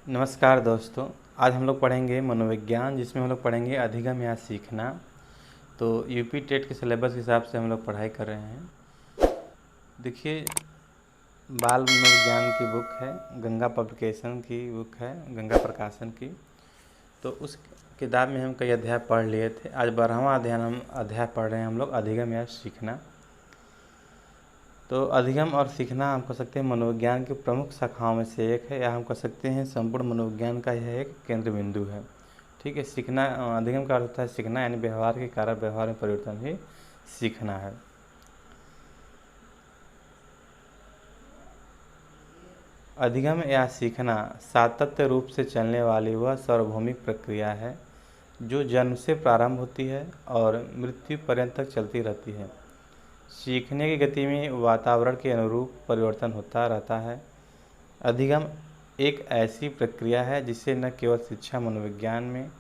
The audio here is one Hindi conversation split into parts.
नमस्कार दोस्तों। आज हम लोग पढ़ेंगे मनोविज्ञान, जिसमें हम लोग पढ़ेंगे अधिगम या सीखना। तो यूपी टेट के सिलेबस के हिसाब से हम लोग पढ़ाई कर रहे हैं। देखिए, बाल मनोविज्ञान की बुक है, गंगा पब्लिकेशन की बुक है, गंगा प्रकाशन की। तो उस किताब में हम कई अध्याय पढ़ लिए थे। आज 12वां अध्याय पढ़ रहे हैं हम लोग, अधिगम या सीखना। तो अधिगम और सीखना हम कह सकते हैं मनोविज्ञान की प्रमुख शाखाओं में से एक है, या हम कह सकते हैं संपूर्ण मनोविज्ञान का यह एक केंद्र बिंदु है। ठीक है। सीखना, अधिगम का अर्थ होता है सीखना, यानी व्यवहार के कारण व्यवहार में परिवर्तन ही सीखना है। अधिगम या सीखना सातत्य रूप से चलने वाली वह सार्वभौमिक प्रक्रिया है जो जन्म से प्रारंभ होती है और मृत्यु पर्यंत तक चलती रहती है। सीखने की गति में वातावरण के अनुरूप परिवर्तन होता रहता है। अधिगम एक ऐसी प्रक्रिया है जिसे न केवल शिक्षा मनोविज्ञान में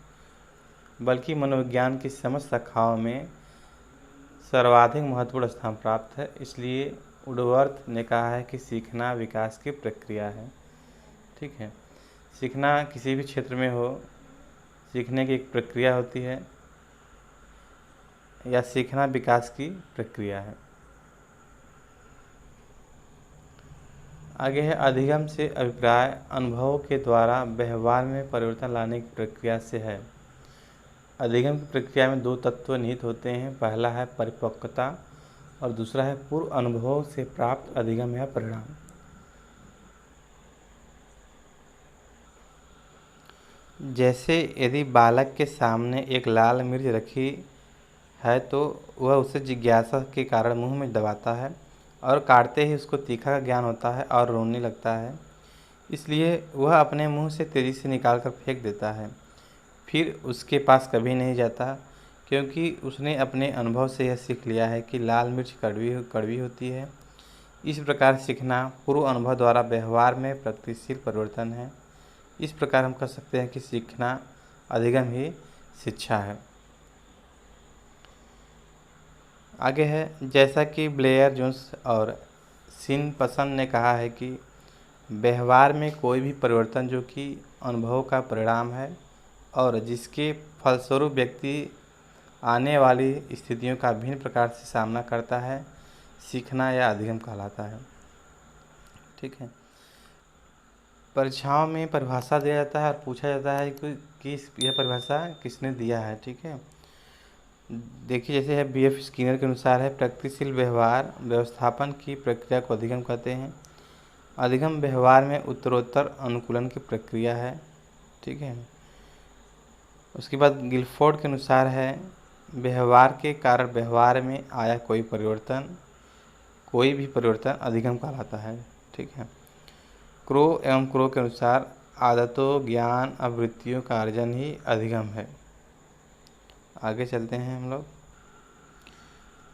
बल्कि मनोविज्ञान की समस्त शाखाओं में सर्वाधिक महत्वपूर्ण स्थान प्राप्त है। इसलिए वुडवर्थ ने कहा है कि सीखना विकास की प्रक्रिया है। ठीक है। सीखना किसी भी क्षेत्र में हो, सीखने की एक प्रक्रिया होती है, या सीखना विकास की प्रक्रिया है। आगे है, अधिगम से अभिप्राय अनुभवों के द्वारा व्यवहार में परिवर्तन लाने की प्रक्रिया से है। अधिगम की प्रक्रिया में दो तत्व निहित होते हैं। पहला है परिपक्वता और दूसरा है पूर्व अनुभवों से प्राप्त अधिगम या परिणाम। जैसे यदि बालक के सामने एक लाल मिर्च रखी है तो वह उसे जिज्ञासा के कारण मुंह में दबाता है और काटते ही उसको तीखा का ज्ञान होता है और रोने लगता है। इसलिए वह अपने मुंह से तेज़ी से निकाल कर फेंक देता है, फिर उसके पास कभी नहीं जाता, क्योंकि उसने अपने अनुभव से यह सीख लिया है कि लाल मिर्च कड़वी कड़वी होती है। इस प्रकार सीखना पूर्व अनुभव द्वारा व्यवहार में प्रगतिशील परिवर्तन है। इस प्रकार हम कह सकते हैं कि सीखना अधिगम ही शिक्षा है। आगे है, जैसा कि ब्लेयर जोन्स और सिनपसन ने कहा है कि व्यवहार में कोई भी परिवर्तन जो कि अनुभव का परिणाम है और जिसके फलस्वरूप व्यक्ति आने वाली स्थितियों का भिन्न प्रकार से सामना करता है, सीखना या अधिगम कहलाता है। ठीक है। परीक्षाओं में परिभाषा दिया जाता है और पूछा जाता है कि यह परिभाषा किसने दिया है। ठीक है। देखिए, जैसे है B.F. स्किनर के अनुसार है, प्रगतिशील व्यवहार व्यवस्थापन की प्रक्रिया को अधिगम कहते हैं। अधिगम व्यवहार में उत्तरोत्तर अनुकूलन की प्रक्रिया है। ठीक है। उसके बाद गिलफोर्ड के अनुसार है, व्यवहार के कारण व्यवहार में आया कोई भी परिवर्तन अधिगम कहलाता है। ठीक है। क्रो एवं क्रो के अनुसार आदतों, ज्ञान, आवृत्तियों का अर्जन ही अधिगम है। आगे चलते हैं हम लोग।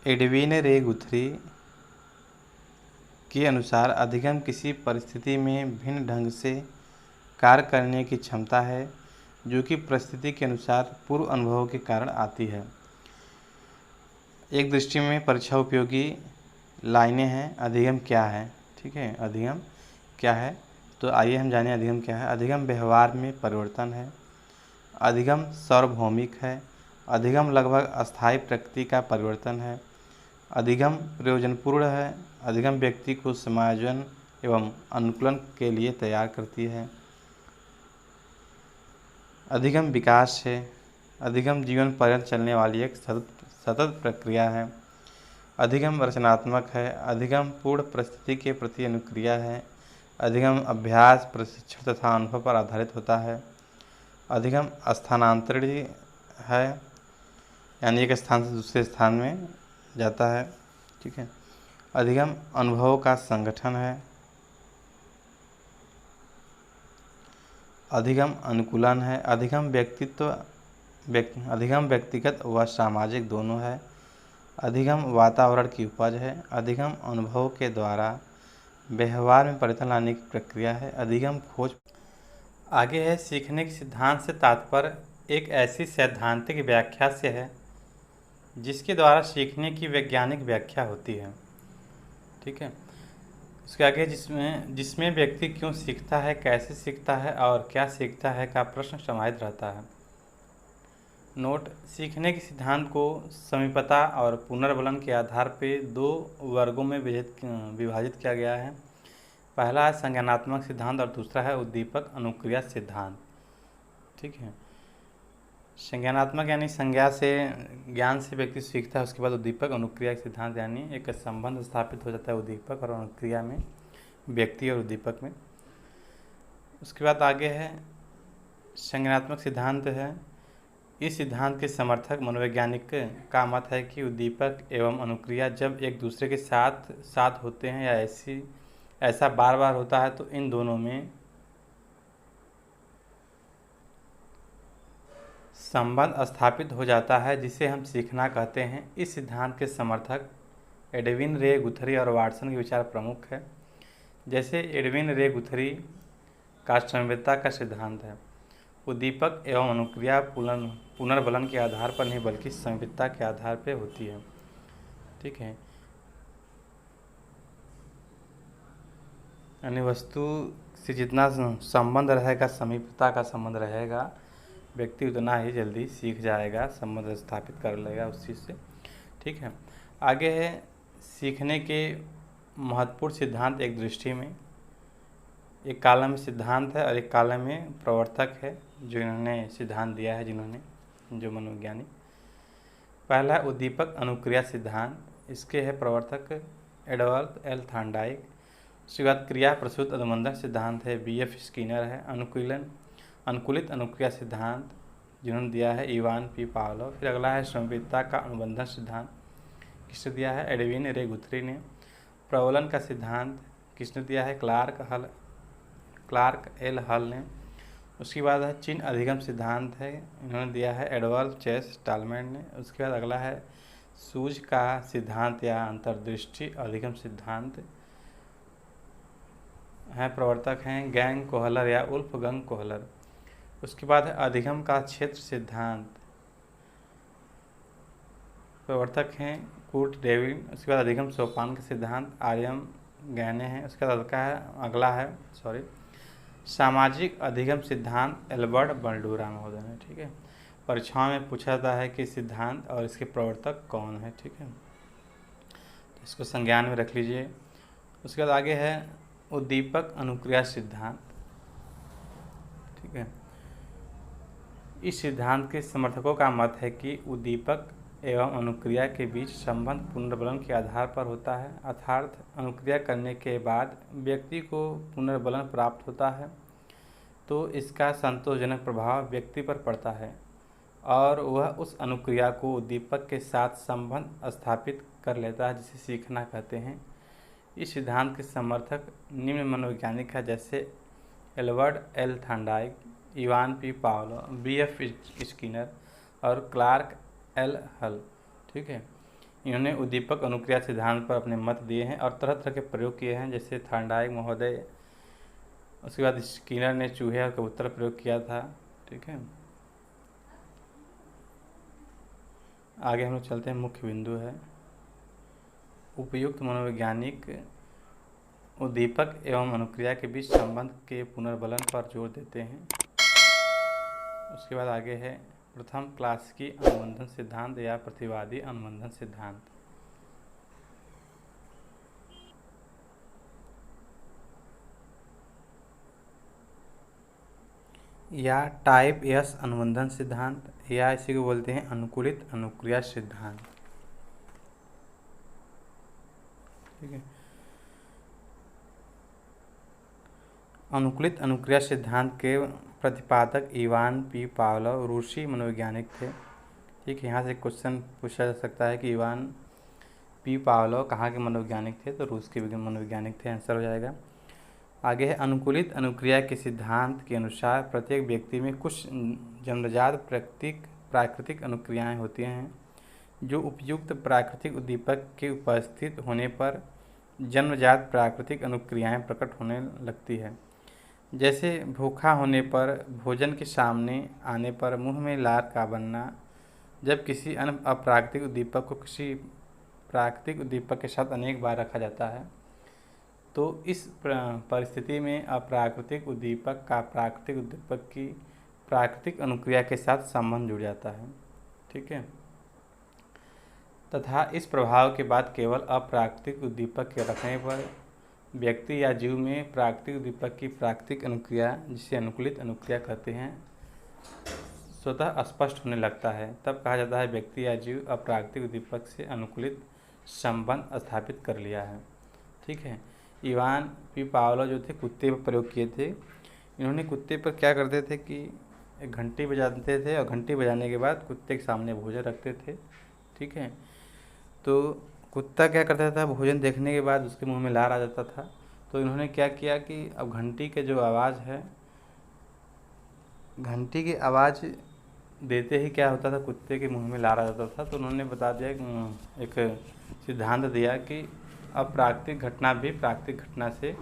एडविन रे गुथरी के अनुसार अधिगम किसी परिस्थिति में भिन्न ढंग से कार्य करने की क्षमता है जो कि परिस्थिति के अनुसार पूर्व अनुभवों के कारण आती है। एक दृष्टि में परीक्षा उपयोगी लाइनें हैं, अधिगम क्या है। ठीक है। अधिगम क्या है, तो आइए हम जानें अधिगम क्या है। अधिगम व्यवहार में परिवर्तन है। अधिगम सार्वभौमिक है। अधिगम लगभग अस्थायी प्रकृति का परिवर्तन है। अधिगम प्रयोजनपूर्ण है। अधिगम व्यक्ति को समायोजन एवं अनुकूलन के लिए तैयार करती है। अधिगम विकास है। अधिगम जीवन पर्यंत चलने वाली एक सतत प्रक्रिया है। अधिगम रचनात्मक है। अधिगम पूर्ण परिस्थिति के प्रति अनुक्रिया है। अधिगम अभ्यास, प्रशिक्षण तथा अनुभव पर आधारित होता है। अधिगम स्थानांतरणीय है, यानी एक स्थान से दूसरे स्थान में जाता है। ठीक है। अधिगम अनुभवों का संगठन है। अधिगम अनुकूलन है। अधिगम व्यक्तिगत व सामाजिक दोनों है। अधिगम वातावरण की उपज है। अधिगम अनुभव के द्वारा व्यवहार में परिवर्तन लाने की प्रक्रिया है। अधिगम खोज। आगे है, सीखने के सिद्धांत से तात्पर्य एक ऐसी सैद्धांतिक व्याख्या से है जिसके द्वारा सीखने की वैज्ञानिक व्याख्या होती है। ठीक है। उसके आगे जिसमें व्यक्ति क्यों सीखता है, कैसे सीखता है और क्या सीखता है का प्रश्न समाहित रहता है। नोट: सीखने के सिद्धांत को समीपता और पुनर्बलन के आधार पर 2 वर्गों में विभाजित किया गया है। पहला है संज्ञानात्मक सिद्धांत और दूसरा है उद्दीपक अनुक्रिया सिद्धांत। ठीक है, संज्ञानात्मक यानी संज्ञा से, ज्ञान से व्यक्ति सीखता है। उसके बाद उद्दीपक अनुक्रिया सिद्धांत यानी एक संबंध स्थापित हो जाता है उद्दीपक और अनुक्रिया में, व्यक्ति और उद्दीपक में। उसके बाद आगे है संज्ञानात्मक सिद्धांत है। इस सिद्धांत के समर्थक मनोवैज्ञानिक का मत है कि उद्दीपक एवं अनुक्रिया जब एक दूसरे के साथ साथ होते हैं या ऐसा बार बार होता है तो इन दोनों में संबंध स्थापित हो जाता है, जिसे हम सीखना कहते हैं। इस सिद्धांत के समर्थक एडविन रे गुथरी और वाटसन के विचार प्रमुख है। जैसे एडविन रे गुथरी का संवेदता का सिद्धांत है, उद्दीपक एवं अनुक्रिया पुनर्बलन के आधार पर नहीं बल्कि संवेदता के आधार पर होती है। ठीक है, यानी वस्तु से जितना संबंध रहेगा, समीपता का संबंध रहेगा, व्यक्ति उतना ही जल्दी सीख जाएगा, संबंध स्थापित कर लेगा उस चीज़ से। ठीक है, आगे है सीखने के महत्वपूर्ण सिद्धांत एक दृष्टि में। एक कॉलम में सिद्धांत है और एक कॉलम में प्रवर्तक है जो इन्होंने सिद्धांत दिया है, जो मनोवैज्ञानिक। पहला है उद्दीपक अनुक्रिया सिद्धांत। इसके है प्रवर्तक एडवर्ड एल थॉर्नडाइक। उसके बाद क्रिया प्रसूत अनुबंधन सिद्धांत है, B.F. स्किनर है। अनुकूलित अनुक्रिया सिद्धांत जिन्होंने दिया है इवान पी पावलोव। फिर अगला है संवेदता का अनुबंधन सिद्धांत, किसने दिया है, एडविन रे गुथरी ने। प्रबलन का सिद्धांत किसने दिया है, क्लार्क एल हल ने। उसके बाद है चिन्ह अधिगम सिद्धांत है, इन्होंने दिया है एडवर्ड चेस टालमैन ने। उसके बाद अगला है सूझ का सिद्धांत या अंतर्दृष्टि अधिगम सिद्धांत है, प्रवर्तक हैं गैंग कोहलर या उल्फगंग कोहलर। उसके बाद है अधिगम का क्षेत्र सिद्धांत, प्रवर्तक हैं कूर्ट डेविड। उसके बाद अधिगम सोपान का सिद्धांत आर्यम गैने हैं। उसके बाद अगला है सामाजिक अधिगम सिद्धांत एल्बर्ट बंडूरा महोदय ने। ठीक है, परीक्षाओं में पूछा जाता है कि सिद्धांत और इसके प्रवर्तक कौन है। ठीक है, तो इसको संज्ञान में रख लीजिए। उसके बाद आगे है उद्दीपक अनुक्रिया सिद्धांत। ठीक है, इस सिद्धांत के समर्थकों का मत है कि उद्दीपक एवं अनुक्रिया के बीच संबंध पुनर्बलन के आधार पर होता है, अर्थात अनुक्रिया करने के बाद व्यक्ति को पुनर्बलन प्राप्त होता है तो इसका संतोषजनक प्रभाव व्यक्ति पर पड़ता है और वह उस अनुक्रिया को उद्दीपक के साथ संबंध स्थापित कर लेता है, जिसे सीखना कहते हैं। इस सिद्धांत के समर्थक निम्न मनोवैज्ञानिक है, जैसे Albert L Thorndike, Ivan P Pavlov, B.F. Skinner और क्लार्क एल हल। ठीक है, इन्होंने उद्दीपक अनुक्रिया सिद्धांत पर अपने मत दिए हैं और तरह तरह के प्रयोग किए हैं, जैसे थॉर्नडाइक महोदय। उसके बाद स्किनर ने चूहे और कबूतर प्रयोग किया था। ठीक है, आगे हम लोग चलते हैं। मुख्य बिंदु है उपयुक्त मनोवैज्ञानिक उद्दीपक एवं अनुक्रिया के बीच संबंध के पुनर्बलन पर जोर देते हैं। उसके बाद आगे है प्रथम क्लासिकी अनुबंधन सिद्धांत या प्रतिवादी अनुबंधन सिद्धांत। या टाइप एस अनुबंधन सिद्धांत, या इसी को बोलते हैं अनुकूलित अनुक्रिया सिद्धांत। ठीक है, अनुकूलित अनुक्रिया सिद्धांत के प्रतिपादक इवान पी पावलोव रूसी मनोवैज्ञानिक थे। ठीक है, यहाँ से क्वेश्चन पूछा जा सकता है कि इवान पी पावलोव कहाँ के मनोवैज्ञानिक थे, तो रूस के मनोवैज्ञानिक थे, आंसर हो जाएगा। आगे है अनुकूलित अनुक्रिया के सिद्धांत के अनुसार प्रत्येक व्यक्ति में कुछ जन्मजात प्राकृतिक अनुक्रियाएं होती हैं जो उपयुक्त प्राकृतिक उद्दीपक के उपस्थित होने पर जन्मजात प्राकृतिक अनुक्रियाएं प्रकट होने लगती है। जैसे भूखा होने पर, भोजन के सामने आने पर मुंह में लार का बनना। जब किसी अन्य अप्राकृतिक उद्दीपक को किसी प्राकृतिक उद्दीपक के साथ अनेक बार रखा जाता है तो इस परिस्थिति में अप्राकृतिक उद्दीपक का प्राकृतिक उद्दीपक की प्राकृतिक अनुक्रिया के साथ संबंध जुड़ जाता है। ठीक है, तथा इस प्रभाव के बाद केवल अप्राकृतिक उद्दीपक के रखने पर व्यक्ति या जीव में प्राकृतिक उद्दीपक की प्राकृतिक अनुक्रिया, जिसे अनुकूलित अनुक्रिया कहते हैं, स्वतः स्पष्ट होने लगता है। तब कहा जाता है व्यक्ति या जीव अप्राकृतिक उद्दीपक से अनुकूलित संबंध स्थापित कर लिया है। ठीक है, इवान पी पावलो जो थे कुत्ते पर प्रयोग किए थे। इन्होंने कुत्ते पर क्या करते थे कि एक घंटी बजाते थे और घंटी बजाने के बाद कुत्ते के सामने भोजन रखते थे। ठीक है, तो कुत्ता क्या करता था, भोजन देखने के बाद उसके मुंह में लार आ जाता था। तो इन्होंने क्या किया कि अब घंटी के जो आवाज़ है, घंटी की आवाज़ देते ही क्या होता था, कुत्ते के मुंह में लार आ जाता था। तो उन्होंने बता दिया, एक सिद्धांत दिया कि अप्राकृतिक घटना भी प्राकृतिक घटना से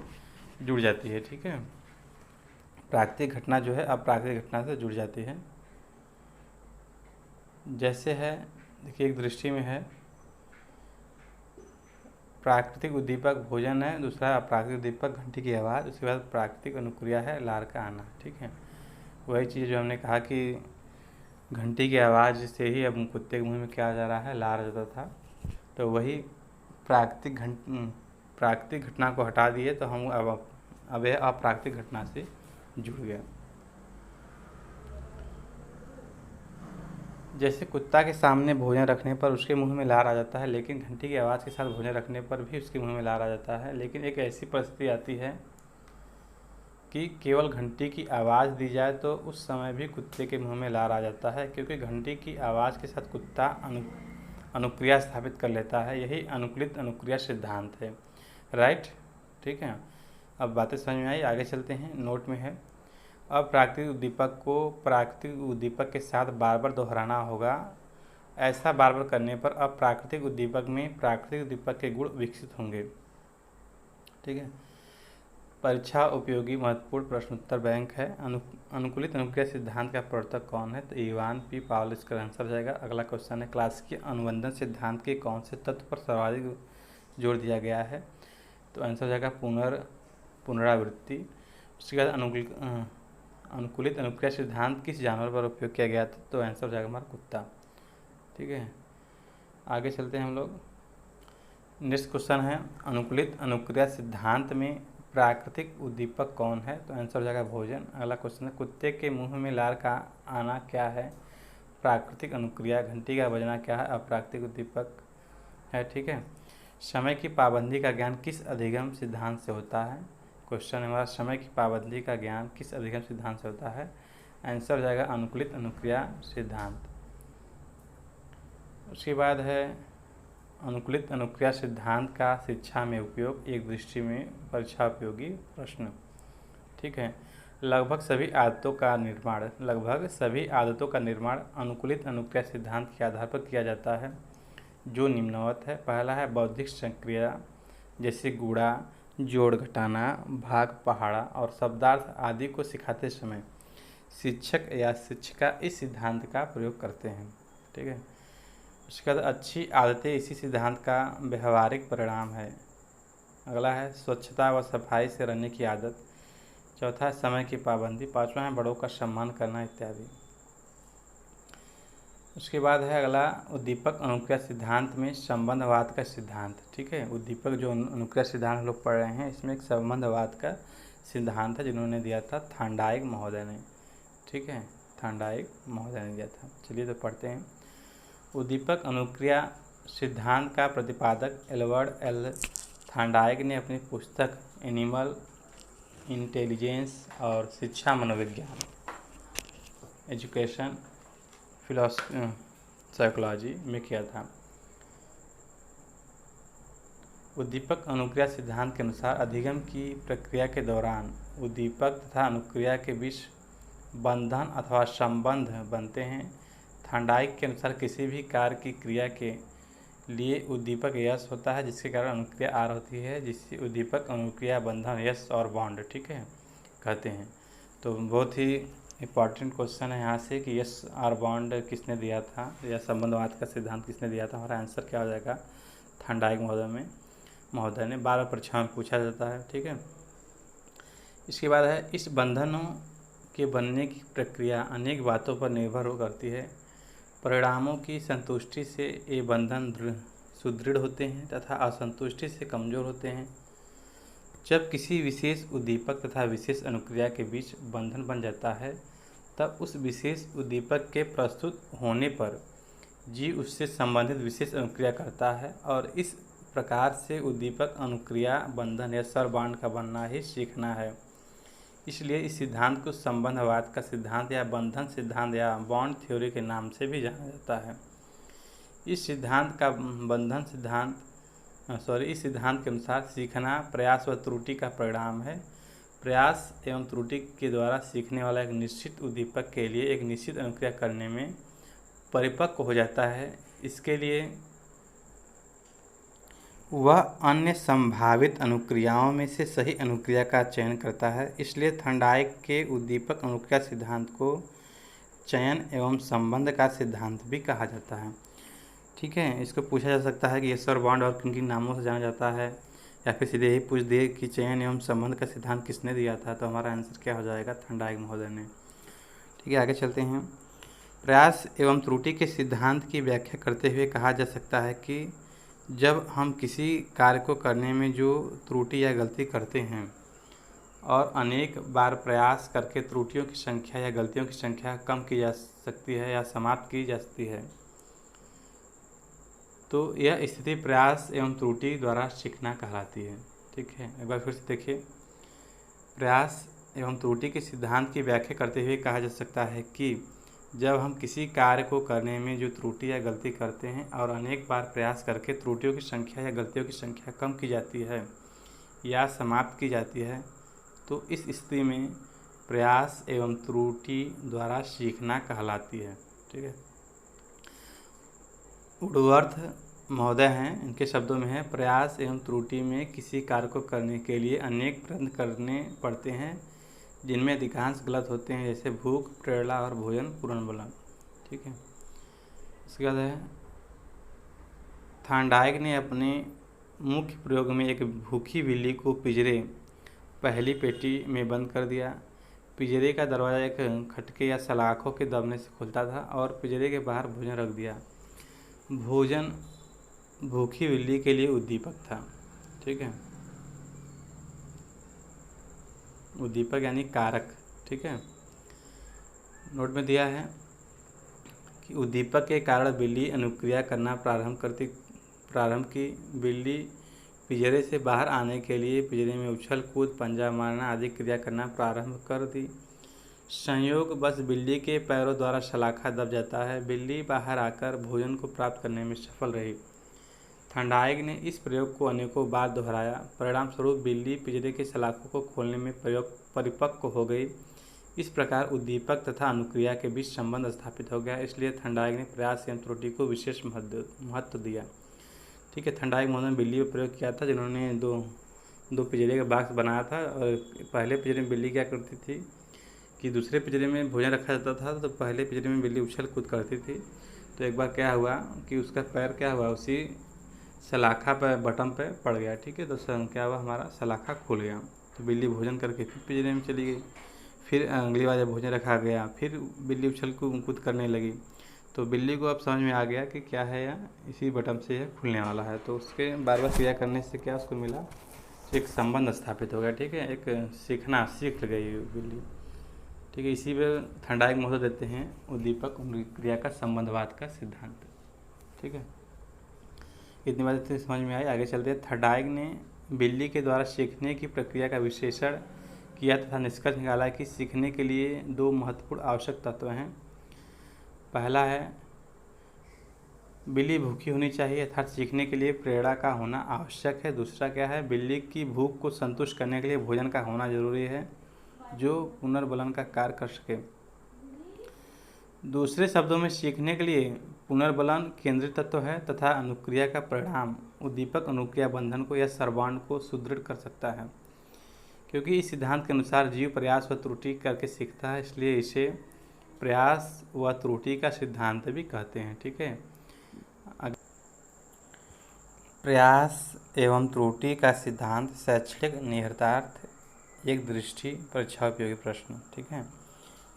जुड़ जाती है। ठीक है, प्राकृतिक घटना जो है अप्राकृतिक घटना से जुड़ जाती है। जैसे है, देखिए एक दृष्टि में है, प्राकृतिक उद्दीपक भोजन है, दूसरा अप्राकृतिक उद्दीपक घंटी की आवाज़, उसके बाद प्राकृतिक अनुक्रिया है लार का आना। ठीक है, वही चीज़ जो हमने कहा कि घंटी की आवाज़ से ही अब कुत्ते के मुंह में क्या जा रहा है, लार आ जाता था। तो वही प्राकृतिक घटना को हटा दिए तो हम अब यह अप्राकृतिक घटना से जुड़ गया। जैसे कुत्ता के सामने भोजन रखने पर उसके मुंह में लार आ जाता है, लेकिन घंटी की आवाज़ के साथ भोजन रखने पर भी उसके मुंह में लार आ जाता है। लेकिन एक ऐसी परिस्थिति आती है कि केवल घंटी की आवाज़ दी जाए तो उस समय भी कुत्ते के मुंह में लार आ जाता है, क्योंकि घंटी की आवाज़ के साथ कुत्ता अनुक्रिया स्थापित कर लेता है। यही अनुकूलित अनुक्रिया सिद्धांत है। राइट, ठीक है, अब बातें समझ में आई, आगे चलते हैं। नोट में है, अप्राकृतिक उद्दीपक को प्राकृतिक उद्दीपक के साथ बार बार दोहराना होगा। ऐसा बार बार करने पर अप्राकृतिक उद्दीपक में प्राकृतिक उद्दीपक के गुण विकसित होंगे। ठीक है, परीक्षा उपयोगी महत्वपूर्ण प्रश्नोत्तर बैंक है। अनुकूलित अनुक्रिया सिद्धांत का प्रवर्तक कौन है? तो इवान पी पावलो इसका आंसर हो जाएगा। अगला क्वेश्चन है, क्लासिकी अनुबंधन सिद्धांत के कौन से तत्व पर सर्वाधिक जोर दिया गया है? तो आंसर हो जाएगा पुनरावृत्ति। उसके बाद अनुकूलित अनुक्रिया सिद्धांत किस जानवर पर उपयोग किया गया था? तो आंसर हो जाएगा हमारा कुत्ता। ठीक है, आगे चलते हैं हम लोग। नेक्स्ट क्वेश्चन है, अनुकूलित अनुक्रिया सिद्धांत में प्राकृतिक उद्दीपक कौन है? तो आंसर हो जाएगा भोजन। अगला क्वेश्चन है, कुत्ते के मुंह में लार का आना क्या है? प्राकृतिक अनुक्रिया। घंटी का बजना क्या है? अप्राकृतिक उद्दीपक है। ठीक है, समय की पाबंदी का ज्ञान किस अधिगम सिद्धांत से होता है? क्वेश्चन हमारा, समय की पाबंदी का ज्ञान किस अधिगम सिद्धांत से होता है? आंसर हो जाएगा अनुकूलित अनुक्रिया सिद्धांत। उसके बाद है, अनुकूलित अनुक्रिया सिद्धांत का शिक्षा में उपयोग, एक दृष्टि में परीक्षा उपयोगी प्रश्न। ठीक है, लगभग सभी आदतों का निर्माण अनुकूलित अनुक्रिया सिद्धांत के आधार पर किया जाता है, जो निम्नवत है। पहला है बौद्धिक संक्रिया, जैसे गुणा, जोड़ घटाना, भाग पहाड़ा और शब्दार्थ आदि को सिखाते समय शिक्षक या शिक्षिका इस सिद्धांत का प्रयोग करते हैं। ठीक है, उसके बाद अच्छी आदतें इसी सिद्धांत का व्यवहारिक परिणाम है। अगला है स्वच्छता व सफाई से रहने की आदत। चौथा है समय की पाबंदी। पांचवा है बड़ों का सम्मान करना इत्यादि। उसके बाद है अगला, उद्दीपक अनुक्रिया सिद्धांत में संबंधवाद का सिद्धांत। ठीक है, उद्दीपक जो अनुक्रिया सिद्धांत लोग पढ़ रहे हैं, इसमें एक संबंधवाद का सिद्धांत है, जिन्होंने दिया था थांडाइक महोदय ने। ठीक है, थांडाइक महोदय ने दिया था। चलिए तो पढ़ते हैं। उद्दीपक अनुक्रिया सिद्धांत का प्रतिपादक एडवर्ड एल थांडाइक ने अपनी पुस्तक एनिमल इंटेलिजेंस और शिक्षा मनोविज्ञान, एजुकेशन साइकोलॉजी में किया था। उद्दीपक अनुक्रिया सिद्धांत के अनुसार अधिगम की प्रक्रिया के दौरान उद्दीपक तथा अनुक्रिया के बीच बंधन अथवा संबंध बनते हैं। थांडाइक के अनुसार किसी भी कार्य की क्रिया के लिए उद्दीपक यश होता है, जिसके कारण अनुक्रिया आर होती है, जिससे उद्दीपक अनुक्रिया बंधन यश और बॉन्ड, ठीक है, कहते हैं। तो बहुत ही इम्पॉर्टेंट क्वेश्चन है यहाँ से कि यस आर बॉन्ड किसने दिया था, या संबंधवाद का सिद्धांत किसने दिया था? हमारा आंसर क्या हो जाएगा? थांडाइक महोदय में। महोदय ने बार बार परीक्षाओं में पूछा जाता है। ठीक है, इसके बाद है इस बंधनों के बनने की प्रक्रिया अनेक बातों पर निर्भर हो करती है। परिणामों की संतुष्टि से ये बंधन सुदृढ़ होते हैं तथा असंतुष्टि से कमजोर होते हैं। जब किसी विशेष उद्दीपक तथा विशेष अनुक्रिया के बीच बंधन बन जाता है तब उस विशेष उद्दीपक के प्रस्तुत होने पर जीव उससे संबंधित विशेष अनुक्रिया करता है और इस प्रकार से उद्दीपक अनुक्रिया बंधन या स्वरबॉन्ड का बनना ही सीखना है। इसलिए इस सिद्धांत को संबंधवाद का सिद्धांत या बंधन सिद्धांत या बॉन्ड थ्योरी के नाम से भी जाना जाता है। इस सिद्धांत का बंधन सिद्धांत इस सिद्धांत के अनुसार सीखना प्रयास व त्रुटि का परिणाम है। प्रयास एवं त्रुटि के द्वारा सीखने वाला एक निश्चित उद्दीपक के लिए एक निश्चित अनुक्रिया करने में परिपक्व हो जाता है। इसके लिए वह अन्य संभावित अनुक्रियाओं में से सही अनुक्रिया का चयन करता है। इसलिए थॉर्नडाइक के उद्दीपक अनुक्रिया सिद्धांत को चयन एवं संबंध का सिद्धांत भी कहा जाता है। ठीक है, इसको पूछा जा सकता है कि ये स्वरबॉन्ड और किन किन नामों से जाना जाता है, या फिर सीधे ही पूछ दिए कि चयन एवं संबंध का सिद्धांत किसने दिया था, तो हमारा आंसर क्या हो जाएगा, थॉर्नडाइक महोदय ने। ठीक है, आगे चलते हैं। प्रयास एवं त्रुटि के सिद्धांत की व्याख्या करते हुए कहा जा सकता है कि जब हम किसी कार्य को करने में जो त्रुटि या गलती करते हैं और अनेक बार प्रयास करके त्रुटियों की संख्या या गलतियों की संख्या कम की जा सकती है या समाप्त की जा सकती है, तो यह स्थिति प्रयास एवं त्रुटि द्वारा सीखना कहलाती है। ठीक है, एक बार फिर से देखिए। प्रयास एवं त्रुटि के सिद्धांत की व्याख्या करते हुए कहा जा सकता है कि जब हम किसी कार्य को करने में जो त्रुटि या गलती करते हैं और अनेक बार प्रयास करके त्रुटियों की संख्या या गलतियों की संख्या कम की जाती है या समाप्त की जाती है, तो इस स्थिति में प्रयास एवं त्रुटि द्वारा सीखना कहलाती है। ठीक है, वुडवर्थ महोदय हैं, इनके शब्दों में है, प्रयास एवं त्रुटि में किसी कार्य को करने के लिए अनेक प्रयत्न करने पड़ते हैं जिनमें अधिकांश गलत होते हैं, जैसे भूख, प्रेरणा और भोजन पुनर्बलन। ठीक है, इसके बाद है थॉर्नडाइक ने अपने मुख्य प्रयोग में एक भूखी बिल्ली को पिंजरे पहली पेटी में बंद कर दिया। पिंजरे का दरवाज़ा एक खटके या सलाखों के दबने से खुलता था और पिंजरे के बाहर भोजन रख दिया। भोजन भूखी बिल्ली के लिए उद्दीपक था। ठीक है, उद्दीपक यानी कारक। ठीक है, नोट में दिया है कि उद्दीपक के कारण बिल्ली अनुक्रिया करना प्रारंभ की। बिल्ली पिंजरे से बाहर आने के लिए पिंजरे में उछल कूद, पंजा मारना आदि क्रिया करना प्रारंभ कर दी। संयोग बस बिल्ली के पैरों द्वारा सलाखा दब जाता है। बिल्ली बाहर आकर भोजन को प्राप्त करने में सफल रही। थॉर्नडाइक ने इस प्रयोग को अनेकों बार दोहराया। परिणाम स्वरूप बिल्ली पिंजरे के सलाखों को खोलने में परिपक्व हो गई। इस प्रकार उद्दीपक तथा अनुक्रिया के बीच संबंध स्थापित हो गया। इसलिए थॉर्नडाइक ने प्रयास एवं त्रुटि को विशेष महत्व दिया। ठीक है, थॉर्नडाइक महोदय ने बिल्ली पर प्रयोग किया था, जिन्होंने दो पिंजरे का बॉक्स बनाया था। और पहले पिंजरे में बिल्ली क्या करती थी कि दूसरे पिंजरे में भोजन रखा जाता था, तो पहले पिंजरे में बिल्ली उछल कूद करती थी। तो एक बार क्या हुआ कि उसका पैर क्या हुआ, उसी सलाखा पर बटन पे पड़ गया। ठीक है, तो क्या हुआ, हमारा सलाखा खुल गया। तो बिल्ली भोजन करके फिर पिंजरे में चली गई। फिर अगली बार जब भोजन रखा गया, फिर बिल्ली उछल कूद करने लगी। तो बिल्ली को अब समझ में आ गया कि क्या है, यह इसी बटन से यह खुलने वाला है। तो उसके बार बार क्रिया करने से क्या उसको मिला, एक संबंध स्थापित हो गया। ठीक है, एक सीख गई बिल्ली। ठीक है, इसी पे थॉर्नडाइक महोदय देते हैं उद्दीपक क्रिया का संबंधवाद का सिद्धांत। ठीक है, इतनी बात समझ में आई। आगे चलते हैं। थॉर्नडाइक ने बिल्ली के द्वारा सीखने की प्रक्रिया का विश्लेषण किया तथा निष्कर्ष निकाला कि सीखने के लिए दो महत्वपूर्ण आवश्यक तत्व हैं। पहला है बिल्ली भूखी होनी चाहिए, अर्थात सीखने के लिए प्रेरणा का होना आवश्यक है। दूसरा क्या है, बिल्ली की भूख को संतुष्ट करने के लिए भोजन का होना जरूरी है जो पुनर्बलन का कार्य कर सके। दूसरे शब्दों में सीखने के लिए पुनर्बलन केंद्रीय तत्व है तथा अनुक्रिया का परिणाम उद्दीपक अनुक्रिया बंधन को या स्वरबॉन्ड को सुदृढ़ कर सकता है। क्योंकि इस सिद्धांत के अनुसार जीव प्रयास व त्रुटि करके सीखता है, इसलिए इसे प्रयास व त्रुटि का सिद्धांत भी कहते हैं। ठीक है, प्रयास एवं त्रुटि का सिद्धांत शैक्षणिक निहितार्थ एक दृष्टि परीक्षा उपयोगी प्रश्न। ठीक है,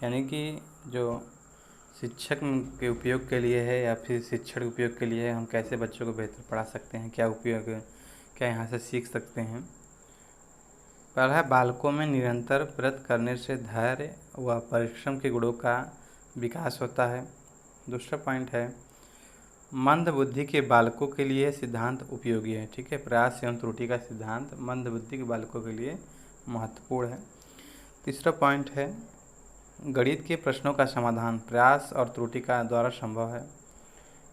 यानी कि जो शिक्षक के उपयोग के लिए है या फिर शिक्षण उपयोग के लिए है, हम कैसे बच्चों को बेहतर पढ़ा सकते हैं, क्या उपयोग, क्या यहाँ से सीख सकते हैं। पहला है, बालकों में निरंतर प्रयत्न करने से धैर्य व परिश्रम के गुणों का विकास होता है। दूसरा पॉइंट है, मंद बुद्धि के बालकों के लिए सिद्धांत उपयोगी है। ठीक है, प्रयास एवं त्रुटि का सिद्धांत मंद बुद्धि के बालकों के लिए महत्वपूर्ण है। तीसरा पॉइंट है, गणित के प्रश्नों का समाधान प्रयास और त्रुटि का द्वारा संभव है।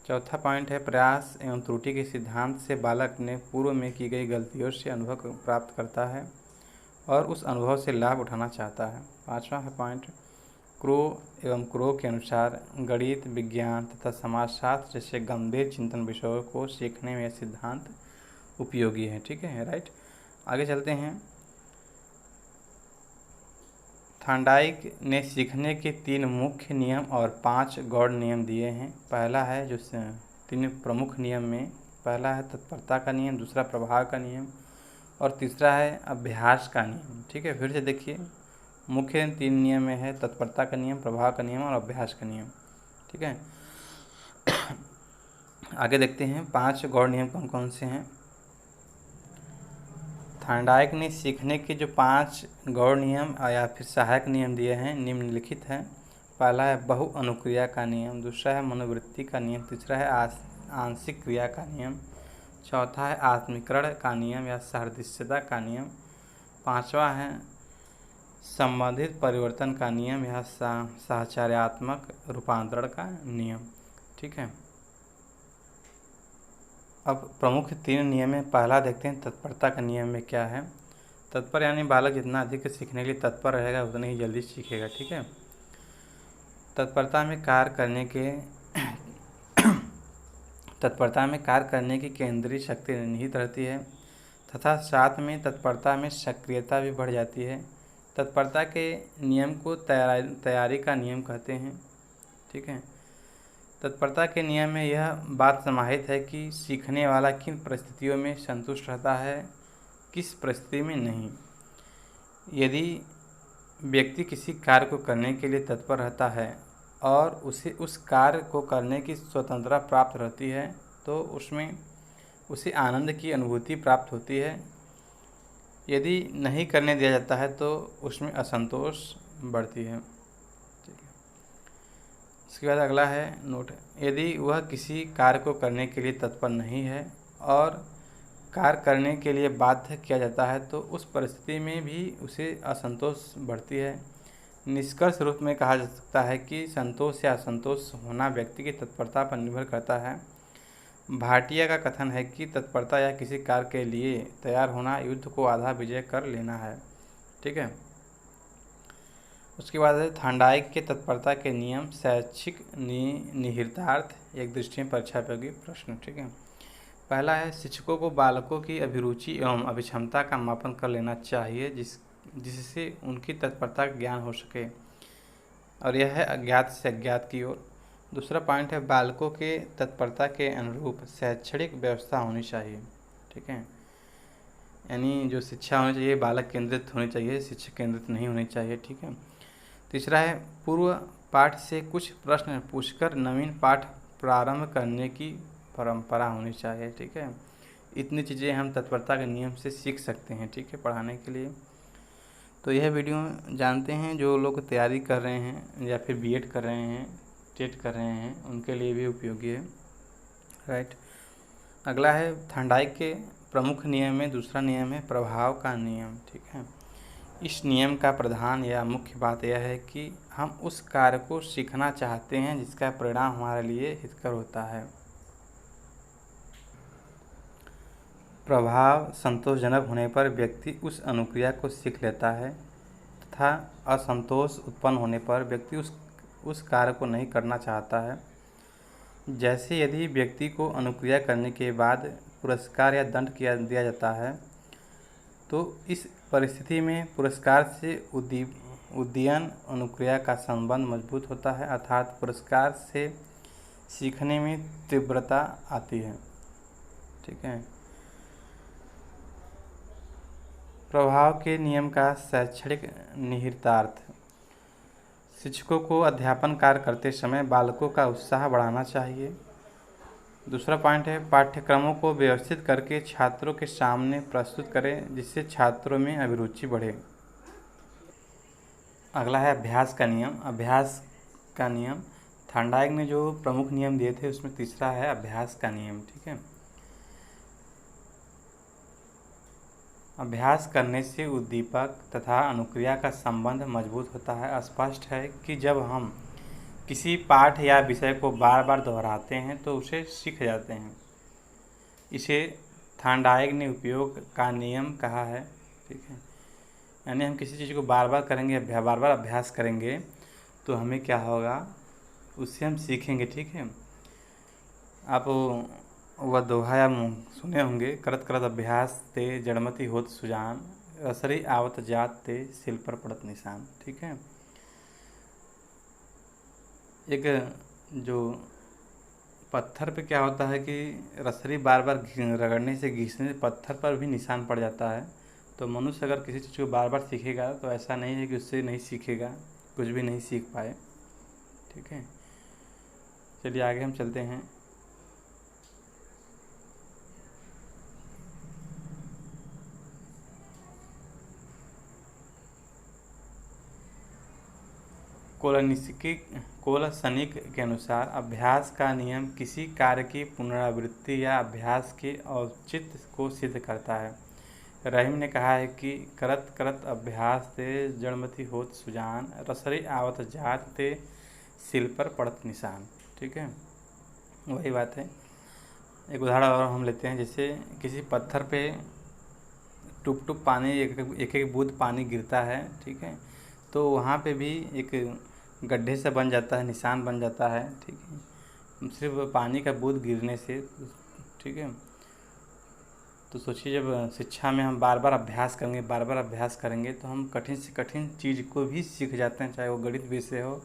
चौथा पॉइंट है, प्रयास एवं त्रुटि के सिद्धांत से बालक ने पूर्व में की गई गलतियों से अनुभव प्राप्त करता है और उस अनुभव से लाभ उठाना चाहता है। पाँचवा है पॉइंट, क्रो एवं क्रो के अनुसार गणित, विज्ञान तथा समाजशास्त्र जैसे गंभीर चिंतन विषयों को सीखने में यह सिद्धांत उपयोगी है। ठीक है, राइट। आगे चलते हैं। थॉर्नडाइक ने सीखने के 3 मुख्य नियम और 5 गौण नियम दिए हैं। पहला है, जो 3 प्रमुख नियम में पहला है तत्परता का नियम, दूसरा प्रभाव का नियम और तीसरा है अभ्यास का नियम। ठीक है, फिर से देखिए, मुख्य 3 नियम में है तत्परता का नियम, प्रभाव का नियम और अभ्यास का नियम। ठीक है, आगे देखते हैं 5 गौण नियम कौन कौन से हैं। थॉर्नडाइक ने सीखने के जो 5 गौण नियम या फिर सहायक नियम दिए हैं निम्नलिखित हैं। पहला है बहु अनुक्रिया का नियम, दूसरा है मनोवृत्ति का नियम, तीसरा है आंशिक क्रिया का नियम, चौथा है आत्मीकरण का नियम या सहदृश्यता का नियम, पांचवा है संबंधित परिवर्तन का नियम या साहचर्यात्मक रूपांतरण का नियम। ठीक है, अब प्रमुख 3 नियम में पहला देखते हैं तत्परता का नियम में क्या है। तत्पर यानी बालक जितना अधिक सीखने के लिए तत्पर रहेगा उतना ही जल्दी सीखेगा। ठीक है, तत्परता में कार्य करने की केंद्रीय शक्ति निहित रहती है तथा साथ में तत्परता में सक्रियता भी बढ़ जाती है। तत्परता के नियम को तैयारी का नियम कहते हैं। ठीक है, तत्परता के नियम में यह बात समाहित है कि सीखने वाला किन परिस्थितियों में संतुष्ट रहता है, किस परिस्थिति में नहीं। यदि व्यक्ति किसी कार्य को करने के लिए तत्पर रहता है और उसे उस कार्य को करने की स्वतंत्रता प्राप्त रहती है तो उसमें उसे आनंद की अनुभूति प्राप्त होती है। यदि नहीं करने दिया जाता है तो उसमें असंतोष बढ़ती है। ठीक है, इसके बाद अगला है नोट, यदि वह किसी कार्य को करने के लिए तत्पर नहीं है और कार्य करने के लिए बाध्य किया जाता है तो उस परिस्थिति में भी उसे असंतोष बढ़ती है। निष्कर्ष रूप में कहा जा सकता है कि संतोष या असंतोष होना व्यक्ति की तत्परता पर निर्भर करता है। भाटिया का कथन है कि तत्परता या किसी कार्य के लिए तैयार होना युद्ध को आधा विजय कर लेना है। ठीक है, उसके बाद है थॉर्नडाइक के तत्परता के नियम शैक्षिक निहितार्थ एक दृष्टि में परीक्षा उपयोगी प्रश्न। ठीक है, पहला है, शिक्षकों को बालकों की अभिरुचि एवं अभिक्षमता का मापन कर लेना चाहिए जिससे उनकी तत्परता का ज्ञान हो सके और यह है अज्ञात से अज्ञात की ओर। दूसरा पॉइंट है, बालकों के तत्परता के अनुरूप शैक्षणिक व्यवस्था होनी चाहिए। ठीक है, यानी जो शिक्षा होनी चाहिए बालक केंद्रित होनी चाहिए, शिक्षक केंद्रित नहीं होनी चाहिए। ठीक है, तीसरा है, पूर्व पाठ से कुछ प्रश्न पूछकर नवीन पाठ प्रारंभ करने की परंपरा होनी चाहिए। ठीक है, इतनी चीज़ें हम तत्परता के नियम से सीख सकते हैं। ठीक है, पढ़ाने के लिए। तो यह वीडियो जानते हैं जो लोग तैयारी कर रहे हैं या फिर बीएड कर रहे हैं, टेट कर रहे हैं, उनके लिए भी उपयोगी है। राइट, अगला है थॉर्नडाइक के प्रमुख नियम में दूसरा नियम है प्रभाव का नियम। ठीक है, इस नियम का प्रधान या मुख्य बात यह है कि हम उस कार्य को सीखना चाहते हैं जिसका परिणाम हमारे लिए हितकर होता है। प्रभाव संतोषजनक होने पर व्यक्ति उस अनुक्रिया को सीख लेता है तथा असंतोष उत्पन्न होने पर व्यक्ति उस कार्य को नहीं करना चाहता है। जैसे यदि व्यक्ति को अनुक्रिया करने के बाद पुरस्कार या दंड दिया जाता है तो इस परिस्थिति में पुरस्कार से उद्दीयन अनुक्रिया का संबंध मजबूत होता है, अर्थात पुरस्कार से सीखने में तीव्रता आती है। ठीक है, प्रभाव के नियम का शैक्षणिक निहितार्थ। शिक्षकों को अध्यापन कार्य करते समय बालकों का उत्साह बढ़ाना चाहिए। दूसरा पॉइंट है, पाठ्यक्रमों को व्यवस्थित करके छात्रों के सामने प्रस्तुत करें जिससे छात्रों में अभिरुचि बढ़े। अगला है अभ्यास का नियम। अभ्यास का नियम, थॉर्नडाइक ने जो प्रमुख नियम दिए थे उसमें तीसरा है अभ्यास का नियम। ठीक है, अभ्यास करने से उद्दीपक तथा अनुक्रिया का संबंध मजबूत होता है। स्पष्ट है कि जब हम किसी पाठ या विषय को बार बार दोहराते हैं तो उसे सीख जाते हैं। इसे थॉर्नडाइक ने उपयोग का नियम कहा है। ठीक है, यानी हम किसी चीज़ को बार बार करेंगे, बार बार अभ्यास करेंगे तो हमें क्या होगा, उससे हम सीखेंगे। ठीक है, आप वह दोहा या सुने होंगे, करत करत अभ्यास ते जड़मति होत सुजान, रसरी आवत जात ते सिल पर पड़त निशान। ठीक है, एक जो पत्थर पे क्या होता है कि रसरी बार बार रगड़ने से, घिसने से पत्थर पर भी निशान पड़ जाता है। तो मनुष्य अगर किसी चीज़ को बार बार सीखेगा तो ऐसा नहीं है कि उससे नहीं सीखेगा, कुछ भी नहीं सीख पाए। ठीक है, चलिए आगे हम चलते हैं। कोलसनिक के अनुसार अभ्यास का नियम किसी कार्य की पुनरावृत्ति या अभ्यास के औचित्य को सिद्ध करता है। रहीम ने कहा है कि करत करत अभ्यास ते जड़मति होत सुजान, रसरी आवत जात ते सिल पर पड़त निशान। ठीक है, वही बात है। एक उदाहरण और हम लेते हैं, जैसे किसी पत्थर पे टुप टुप पानी, एक एक बूंद पानी गिरता है। ठीक है, तो वहाँ पे भी एक गड्ढे से बन जाता है, निशान बन जाता है। ठीक है, सिर्फ पानी का बूंद गिरने से। ठीक है, तो सोचिए जब शिक्षा में हम बार बार अभ्यास करेंगे, बार बार अभ्यास करेंगे तो हम कठिन से कठिन चीज़ को भी सीख जाते हैं, चाहे वो गणित विषय हो,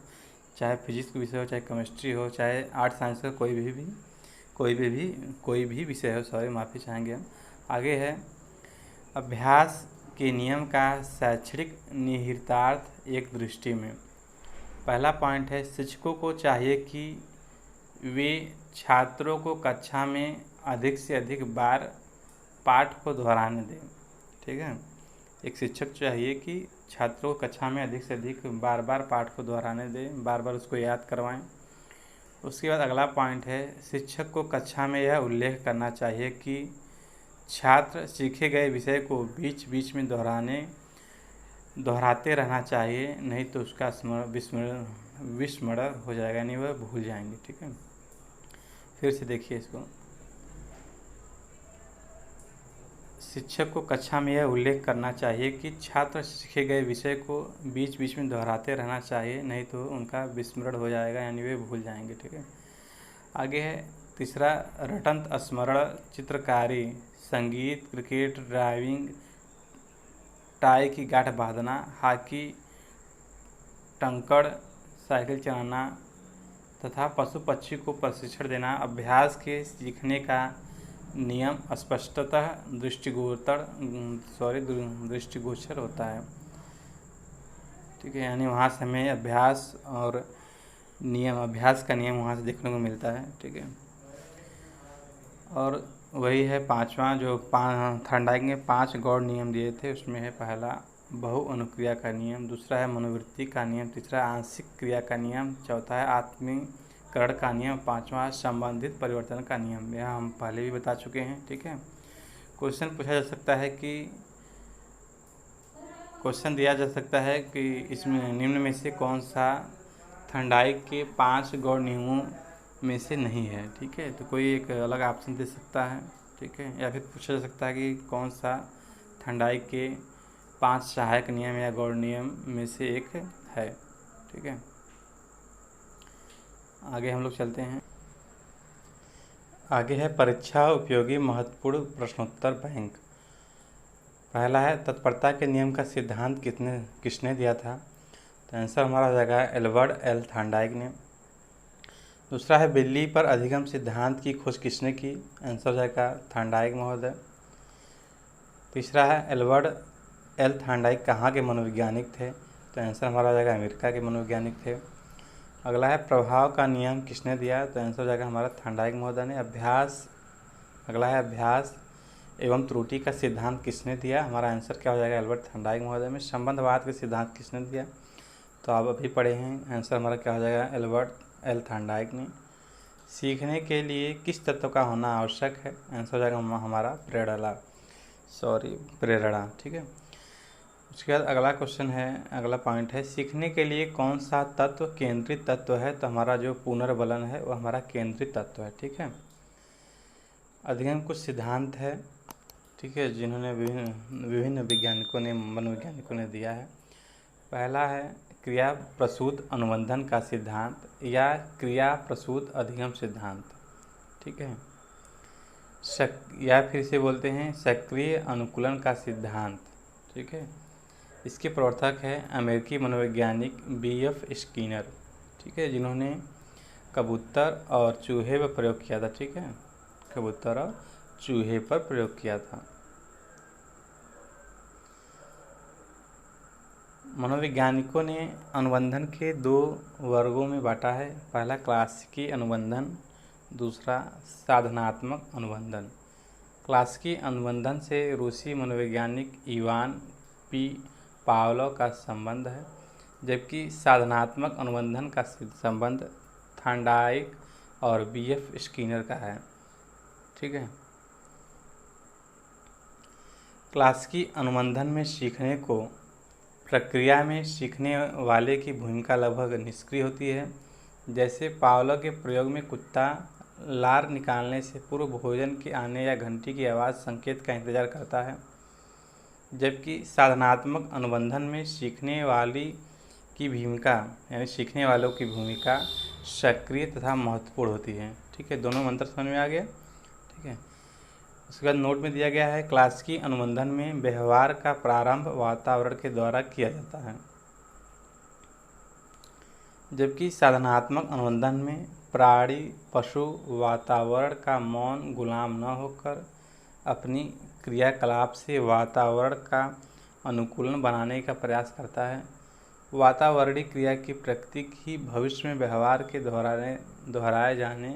चाहे फिजिक्स का विषय हो, चाहे केमिस्ट्री हो, चाहे आर्ट साइंस का कोई भी विषय हो। सॉरी, माफ़ी चाहेंगे हम। आगे है अभ्यास के नियम का शैक्षणिक निहितार्थ एक दृष्टि में। पहला पॉइंट है, शिक्षकों को चाहिए कि वे छात्रों को कक्षा में अधिक से अधिक बार पाठ को दोहराने दें। ठीक है, एक शिक्षक चाहिए कि छात्रों को कक्षा में अधिक से अधिक बार बार पाठ को दोहराने दें, बार बार उसको याद करवाएं। उसके बाद अगला पॉइंट है, शिक्षक को कक्षा में यह उल्लेख करना चाहिए कि छात्र सीखे गए विषय को बीच बीच में दोहराते रहना चाहिए, नहीं तो उसका विस्मरण हो जाएगा, यानी वह भूल जाएंगे। ठीक है, फिर से देखिए इसको। शिक्षक को कक्षा में यह उल्लेख करना चाहिए कि छात्र सीखे गए विषय को बीच बीच में दोहराते रहना चाहिए, नहीं तो उनका विस्मरण हो जाएगा, यानी वे भूल जाएंगे। ठीक है, आगे है तीसरा, रटंत स्मरण, चित्रकारी, संगीत, क्रिकेट, ड्राइविंग, टाई की गांठ बांधना, हॉकी, टंकड़, साइकिल चलाना तथा पशु पक्षी को प्रशिक्षण देना अभ्यास के सीखने का नियम स्पष्टतः दृष्टिगोचर होता है। ठीक है, यानी वहाँ से हमें अभ्यास का नियम वहाँ से देखने को मिलता है। ठीक है, और वही है पांचवा, जो थॉर्नडाइक ने 5 गौड़ नियम दिए थे, उसमें है पहला बहु अनुक्रिया का नियम, दूसरा है मनोवृत्ति का नियम, तीसरा आंशिक क्रिया का नियम, चौथा है आत्मीकरण का नियम, पांचवा संबंधित परिवर्तन का नियम। यह हम पहले भी बता चुके हैं। ठीक है, क्वेश्चन दिया जा सकता है कि इसमें निम्न में से कौन सा थॉर्नडाइक के 5 गौड़ नियमों में से नहीं है। ठीक है, तो कोई एक अलग ऑप्शन दे सकता है। ठीक है, या फिर पूछा जा सकता है कि कौन सा थॉर्नडाइक के 5 सहायक नियम या गौड़ नियम में से एक है। ठीक है, आगे हम लोग चलते हैं। आगे है परीक्षा उपयोगी महत्वपूर्ण प्रश्नोत्तर बैंक। पहला है तत्परता के नियम का सिद्धांत किसने दिया था? तो आंसर हमारा हो जाएगा एल्बर्ट एल थॉर्नडाइक ने। दूसरा है बिल्ली पर अधिगम सिद्धांत की खोज किसने की? आंसर हो जाएगा थॉर्नडाइक महोदय। तीसरा है एल्बर्ट एल थांडाइक कहाँ के मनोवैज्ञानिक थे? तो आंसर हमारा हो जाएगा अमेरिका के मनोवैज्ञानिक थे। अगला है प्रभाव का नियम किसने दिया? तो आंसर हो जाएगा हमारा थांडाइक महोदय ने। अगला है अभ्यास एवं त्रुटि का सिद्धांत किसने दिया? हमारा आंसर क्या हो जाएगा? एल्बर्ट थांडाइक महोदय में। संबंधवाद के सिद्धांत किसने दिया? तो आप अभी पढ़े हैं, आंसर हमारा क्या हो जाएगा? एल्बर्ट एल थांडाइक ने। सीखने के लिए किस तत्व का होना आवश्यक है? आंसर हो जाएगा हमारा प्रेरणा। ठीक है। उसके बाद अगला क्वेश्चन है, अगला पॉइंट है, सीखने के लिए कौन सा तत्व केंद्रित तत्व है? तो हमारा जो पुनर्बलन है वो हमारा केंद्रित तत्व है। ठीक है। अधिगम कुछ सिद्धांत है, ठीक है, जिन्होंने विभिन्न वैज्ञानिकों ने मनोवैज्ञानिकों ने दिया है। पहला है क्रिया प्रसूत अनुबंधन का सिद्धांत या क्रिया प्रसूत अधिगम सिद्धांत। ठीक है। या फिर से बोलते हैं सक्रिय अनुकूलन का सिद्धांत। ठीक है। इसके प्रवर्तक है अमेरिकी मनोवैज्ञानिक BF स्किनर। ठीक है, जिन्होंने कबूतर और चूहे पर प्रयोग किया था। ठीक है, कबूतर और चूहे पर प्रयोग किया था। मनोवैज्ञानिकों ने अनुबंधन के 2 वर्गों में बांटा है। पहला क्लासिकी अनुबंधन, दूसरा साधनात्मक अनुबंधन। क्लासिकी अनुबंधन से रूसी मनोवैज्ञानिक इवान पी पावलोव का संबंध है, जबकि साधनात्मक अनुबंधन का संबंध थांडाइक और BF स्किनर का है। ठीक है। क्लासिकी अनुबंधन में सीखने को प्रक्रिया में सीखने वाले की भूमिका लगभग निष्क्रिय होती है। जैसे पावलोव के प्रयोग में कुत्ता लार निकालने से पूर्व भोजन के आने या घंटी की आवाज़ संकेत का इंतजार करता है, जबकि साधनात्मक अनुबंधन में सीखने वाली की भूमिका यानी सीखने वालों की भूमिका सक्रिय तथा महत्वपूर्ण होती है। ठीक है, दोनों मंत्र समझ में आ गया। ठीक है। उसके बाद नोट में दिया गया है क्लासिकी अनुबंधन में व्यवहार का प्रारंभ वातावरण के द्वारा किया जाता है, जबकि साधनात्मक अनुबंधन में प्राणी पशु वातावरण का मौन गुलाम न होकर अपनी क्रियाकलाप से वातावरण का अनुकूलन बनाने का प्रयास करता है। वातावरणीय क्रिया की प्रकृति ही भविष्य में व्यवहार के दोहराए जाने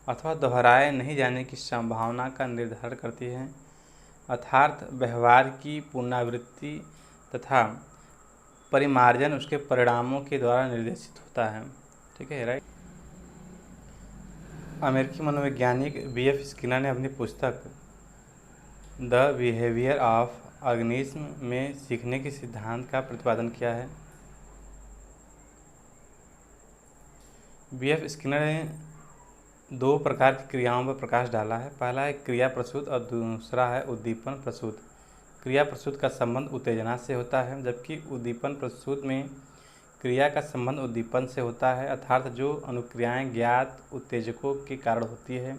अथवा दोहराए नहीं जाने की संभावना का निर्धारण करती है, अर्थात व्यवहार की पुनरावृत्ति तथा परिमार्जन उसके परिणामों के द्वारा निर्देशित होता है। ठीक है, राइट। अमेरिकी मनोवैज्ञानिक BF स्किनर ने अपनी पुस्तक द बिहेवियर ऑफ ऑर्गेनिज्म में सीखने के सिद्धांत का प्रतिपादन किया है। BF स्किनर ने 2 प्रकार की क्रियाओं पर प्रकाश डाला है। पहला है क्रिया प्रसूत और दूसरा है उद्दीपन प्रसूत। क्रिया प्रसूत का संबंध उत्तेजना से होता है, जबकि उद्दीपन प्रसूत में क्रिया का संबंध उद्दीपन से होता है, अर्थात जो अनुक्रियाएं ज्ञात उत्तेजकों के कारण होती है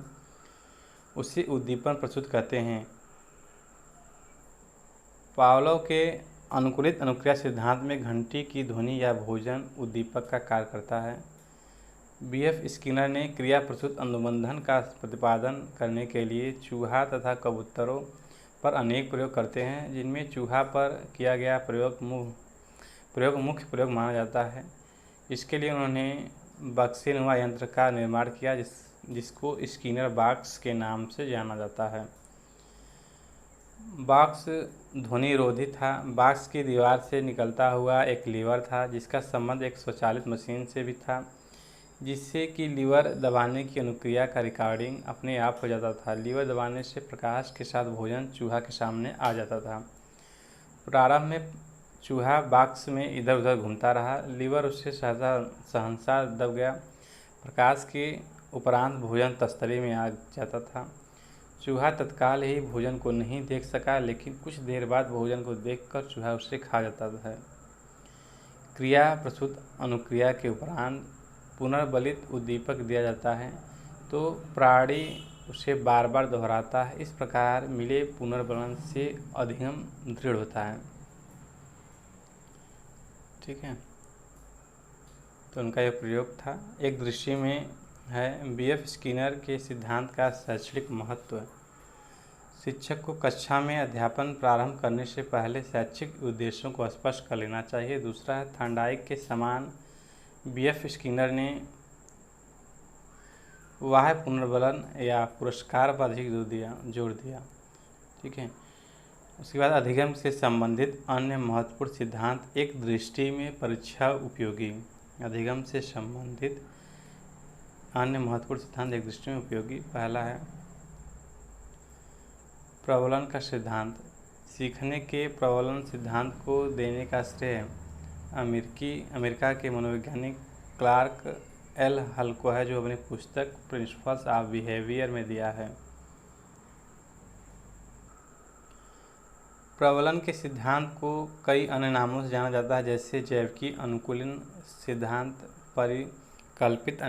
उसे उद्दीपन प्रसूत कहते हैं। पावलोव के अनुकूलित अनुक्रिया सिद्धांत में घंटी की ध्वनि या भोजन उद्दीपक का कार्य करता है। BF स्किनर ने क्रिया प्रसूत अनुबंधन का प्रतिपादन करने के लिए चूहा तथा कबूतरों पर अनेक प्रयोग करते हैं, जिनमें चूहा पर किया गया प्रयोग मुख्य प्रयोग माना जाता है। इसके लिए उन्होंने बक्सेनुमा यंत्र का निर्माण किया, जिसको स्किनर बॉक्स के नाम से जाना जाता है। बॉक्स ध्वनिरोधी था। बॉक्स की दीवार से निकलता हुआ एक लीवर था, जिसका संबंध एक स्वचालित मशीन से भी था, जिससे कि लीवर दबाने की अनुक्रिया का रिकॉर्डिंग अपने आप हो जाता था। लीवर दबाने से प्रकाश के साथ भोजन चूहा के सामने आ जाता था। प्रारंभ में चूहा बॉक्स में इधर उधर घूमता रहा, लीवर उससे सहसा दब गया। प्रकाश के उपरांत भोजन तस्तरी में आ जाता था। चूहा तत्काल ही भोजन को नहीं देख सका, लेकिन कुछ देर बाद भोजन को देखकर चूहा उसे खा जाता था। क्रिया प्रसूत अनुक्रिया के उपरांत पुनर्बलित उद्दीपक दिया जाता है तो प्राणी उसे बार बार दोहराता है। इस प्रकार मिले पुनर्बलन से अधिगम दृढ़ होता है। ठीक है, तो उनका यह प्रयोग था। एक दृष्टि में है BF स्किनर के सिद्धांत का शैक्षणिक महत्व। शिक्षक को कक्षा में अध्यापन प्रारंभ करने से पहले शैक्षिक उद्देश्यों को स्पष्ट कर लेना चाहिए। दूसरा है थॉर्नडाइक के समान बीएफ स्किनर ने बाह्य पुनर्बलन या पुरस्कार पर अधिक जोर दिया। ठीक है। उसके बाद अधिगम से संबंधित अन्य महत्वपूर्ण सिद्धांत एक दृष्टि में परीक्षा उपयोगी। अधिगम से संबंधित अन्य महत्वपूर्ण सिद्धांत एक दृष्टि में उपयोगी। पहला है प्रबलन का सिद्धांत। सीखने के प्रबलन सिद्धांत को देने का श्रेय अमेरिका के मनोवैज्ञानिक क्लार्क एल हल को है, जो अपनी पुस्तक प्रिंसिपल्स ऑफ बिहेवियर में दिया है। प्रबलन के सिद्धांत को कई अन्य नामों से जाना जाता है, जैसे जैविकी अनुकूलन सिद्धांत, परिकल्पित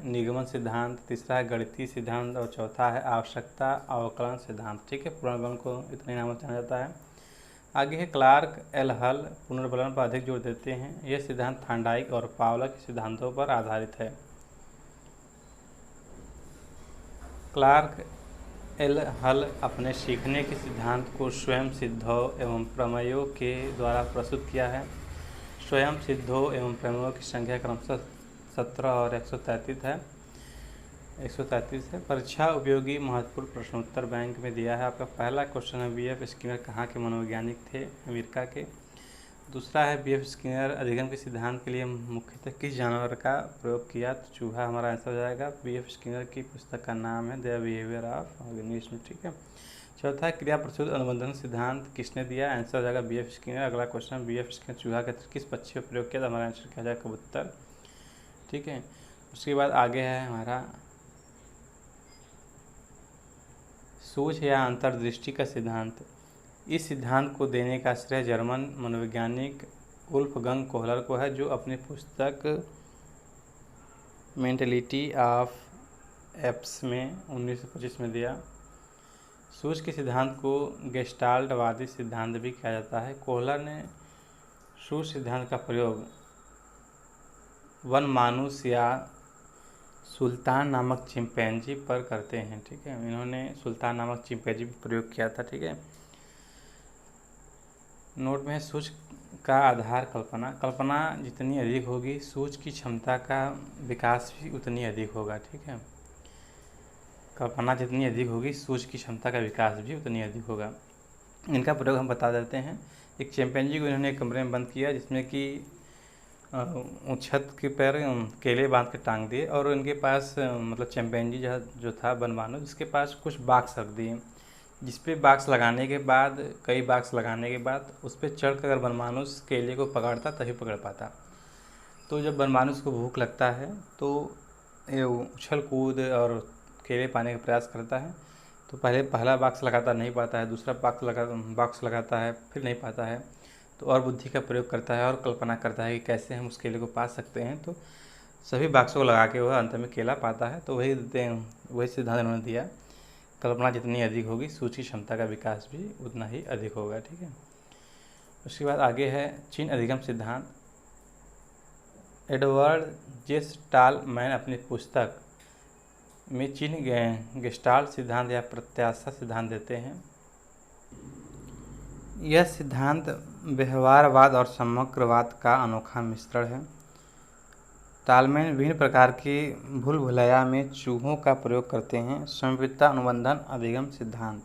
निगमन सिद्धांत, तीसरा है गणितीय सिद्धांत और चौथा है आवश्यकता अवकलन सिद्धांत। ठीक है, पुनर्बलन को इतने नामों से जाना जाता है। आगे है क्लार्क एल हल पुनर्बलन पर अधिक जोर देते हैं। यह सिद्धांत थॉर्नडाइक और पावलर के सिद्धांतों पर आधारित है। क्लार्क एल हल अपने सीखने के सिद्धांत को स्वयं सिद्धों एवं प्रमेयों के द्वारा प्रस्तुत किया है। स्वयं सिद्धों एवं प्रमेयों की संख्या क्रमशः 17 और 133 है। 133 है। परीक्षा उपयोगी महत्वपूर्ण प्रश्नोत्तर बैंक में दिया है। आपका पहला क्वेश्चन है बीएफ स्किनर कहाँ के मनोवैज्ञानिक थे? अमेरिका के। दूसरा है बीएफ स्किनर अधिगम के सिद्धांत के लिए मुख्यतः किस जानवर का प्रयोग किया? तो चूहा हमारा आंसर हो जाएगा। बीएफ स्किनर की पुस्तक का नाम है द बिहेवियर ऑफ ऑर्गेनिज्म। ठीक है। चौथा है क्रिया प्रस्तुत अनुबंधन सिद्धांत किसने दिया? आंसर हो जाएगा बीएफ स्किनर। अगला क्वेश्चन बीएफ स्किनर चूहा का किस पक्षी में प्रयोग किया? तो हमारा आंसर क्या जाएगा? कबूतर। ठीक है। उसके बाद आगे है हमारा सूझ या अंतर्दृष्टि का सिद्धांत। इस सिद्धांत को देने का श्रेय जर्मन मनोवैज्ञानिक वुल्फगंग कोहलर को है, जो अपनी पुस्तक मेंटलिटी ऑफ एप्स में 1925 में दिया। सूझ के सिद्धांत को गेस्टाल्टवादी सिद्धांत भी कहा जाता है। कोहलर ने सूझ सिद्धांत का प्रयोग वन मानुस या सुल्तान नामक चिंपैंजी पर करते हैं। ठीक है, इन्होंने सुल्तान नामक चिंपैंजी पर प्रयोग किया था। ठीक है। नोट में सूझ का आधार कल्पना जितनी अधिक होगी सूझ की क्षमता का विकास भी उतनी अधिक होगा। ठीक है, कल्पना जितनी अधिक होगी सूझ की क्षमता का विकास भी उतनी अधिक होगा। इनका प्रयोग हम बता देते हैं। एक चिंपैंजी को इन्होंने एक कमरे में बंद किया, जिसमें कि छत के पैर केले बांध के टांग दिए, और उनके पास मतलब चिंपैंजी जो था बनवानो, जिसके पास कुछ बॉक्स रख दिए, जिस पे बॉक्स लगाने के बाद कई बॉक्स लगाने के बाद उस पर चढ़ कर अगर बनमानुस केले को पकड़ता तभी पकड़ पाता। तो जब बनमानुस को भूख लगता है तो ये उछल कूद और केले पाने का प्रयास करता है। तो पहला बॉक्स लगाता नहीं पाता है, दूसरा बॉक्स लगाता है फिर नहीं पाता है, तो और बुद्धि का प्रयोग करता है और कल्पना करता है कि कैसे हम उस केले को पा सकते हैं। तो सभी बॉक्सों को लगा के वह अंत में केला पाता है। तो वही सिद्धांत उन्होंने दिया, कल्पना जितनी अधिक होगी सूझ की क्षमता का विकास भी उतना ही अधिक होगा। ठीक है। उसके बाद आगे है चिन्ह अधिगम सिद्धांत। एडवर्ड जे स्टालमैन अपनी पुस्तक में चिन्ह गेस्टाल्ट सिद्धांत या प्रत्याशा सिद्धांत देते हैं। यह सिद्धांत व्यवहारवाद और समग्रवाद का अनोखा मिश्रण है। स्टालमैन विभिन्न प्रकार के भूल-भुलैया में चूहों का प्रयोग करते हैं। संयुक्तता अनुबंधन अधिगम सिद्धांत।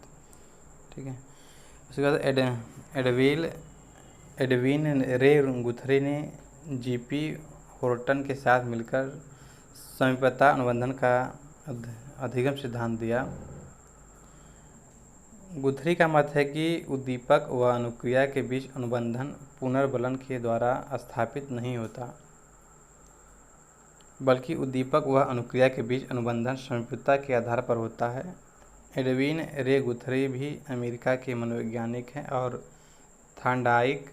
ठीक है। उसके बाद एडविन रे गुथरी ने जीपी होर्टन के साथ मिलकर संयुक्तता अनुबंधन का अधिगम सिद्धांत दिया। गुथरी का मत है कि उद्दीपक व अनुक्रिया के बीच अनुबंधन पुनर्बलन के द्वारा स्थापित नहीं होता, बल्कि उद्दीपक व अनुक्रिया के बीच अनुबंधन संयुक्तता के आधार पर होता है। एडविन रे गुथरी भी अमेरिका के मनोवैज्ञानिक हैं और थॉर्नडाइक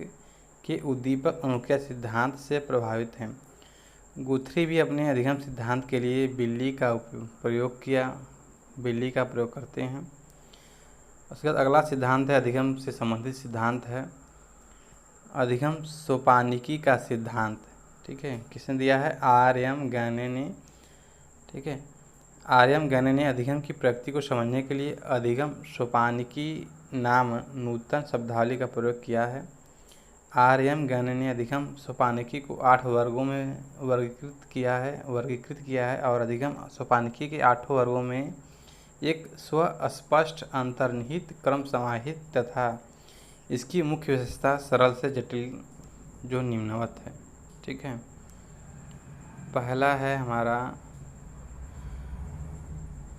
के उद्दीपक अनुक्रिया सिद्धांत से प्रभावित हैं। गुथरी भी अपने अधिगम सिद्धांत के लिए बिल्ली का प्रयोग करते हैं। उसके बाद अगला सिद्धांत है अधिगम से संबंधित सिद्धांत है अधिगम सोपानिकी का सिद्धांत। ठीक है, किसने दिया है? आर एम गैने ने। ठीक है, आर्यम गण ने अधिगम की प्रकृति को समझने के लिए अधिगम सोपानिकी नाम नूतन शब्दावली का प्रयोग किया है। आर्यम गण ने अधिगम सोपानिकी को 8 वर्गों में वर्गीकृत किया है और अधिगम सोपानिकी के 8 वर्गों में एक स्वस्पष्ट अंतर्निहित क्रम समाहित तथा इसकी मुख्य विशेषता सरल से जटिल जो निम्नवत है। ठीक है, पहला है हमारा